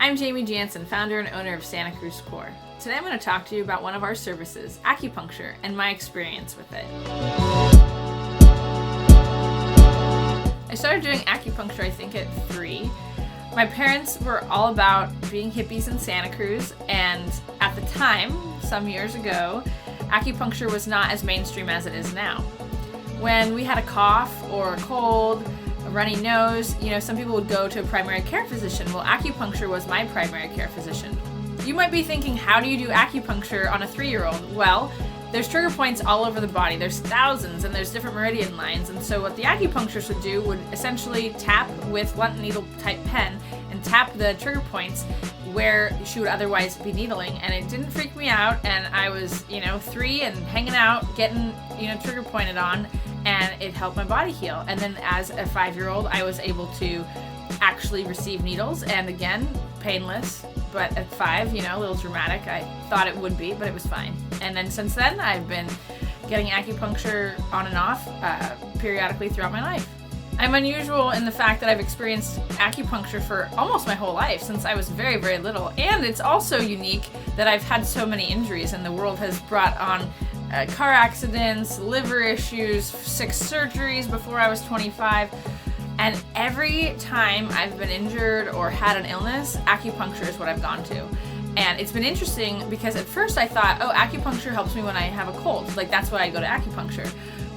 I'm Jaimi Jansen, founder and owner of Santa Cruz CORE. Today I'm going to talk to you about one of our services, acupuncture, and my experience with it. I started doing acupuncture, I think, at 3. My parents were all about being hippies in Santa Cruz, and at the time, some years ago, acupuncture was not as mainstream as it is now. When we had a cough or a cold, a runny nose, some people would go to a primary care physician. Well, acupuncture was my primary care physician. You might be thinking, how do you do acupuncture on a 3-year-old? Well, there's trigger points all over the body. There's thousands, and there's different meridian lines. And so what the acupuncturist would do would essentially tap with blunt needle type pen and tap the trigger points where she would otherwise be needling. And it didn't freak me out. And I was, 3 and hanging out, getting, trigger pointed on, and it helped my body heal. And then as a 5-year-old, I was able to actually receive needles, and again, painless. But at 5, a little dramatic. I thought it would be, but it was fine. And then since then, I've been getting acupuncture on and off periodically throughout my life. I'm unusual in the fact that I've experienced acupuncture for almost my whole life, since I was very, very little. And it's also unique that I've had so many injuries, and the world has brought on car accidents, liver issues, 6 surgeries before I was 25. And every time I've been injured or had an illness, acupuncture is what I've gone to. And it's been interesting because at first I thought, acupuncture helps me when I have a cold. Like, that's why I go to acupuncture.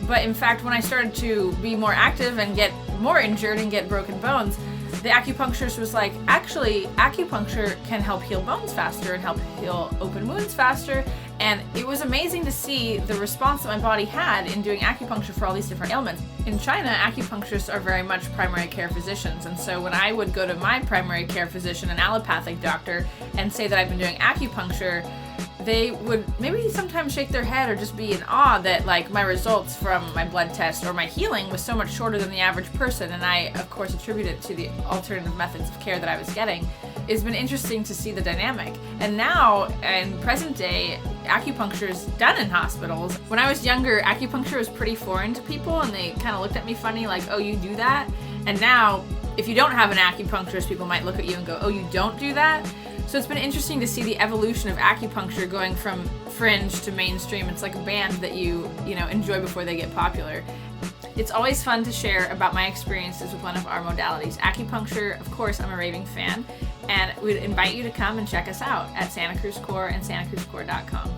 But in fact, when I started to be more active and get more injured and get broken bones, the acupuncturist was like, actually, acupuncture can help heal bones faster and help heal open wounds faster. And it was amazing to see the response that my body had in doing acupuncture for all these different ailments. In China, acupuncturists are very much primary care physicians. And so when I would go to my primary care physician, an allopathic doctor, and say that I've been doing acupuncture, they would maybe sometimes shake their head or just be in awe that my results from my blood test or my healing was so much shorter than the average person. And I, of course, attribute it to the alternative methods of care that I was getting. It's been interesting to see the dynamic. And now, in present day, acupuncture is done in hospitals. When I was younger, acupuncture was pretty foreign to people, and they kind of looked at me funny, like, oh, you do that? And now, if you don't have an acupuncturist, people might look at you and go, oh, you don't do that? So it's been interesting to see the evolution of acupuncture going from fringe to mainstream. It's like a band that you enjoy before they get popular. It's always fun to share about my experiences with one of our modalities. Acupuncture, of course, I'm a raving fan, and we'd invite you to come and check us out at Santa Cruz CORE and santacruzcore.com.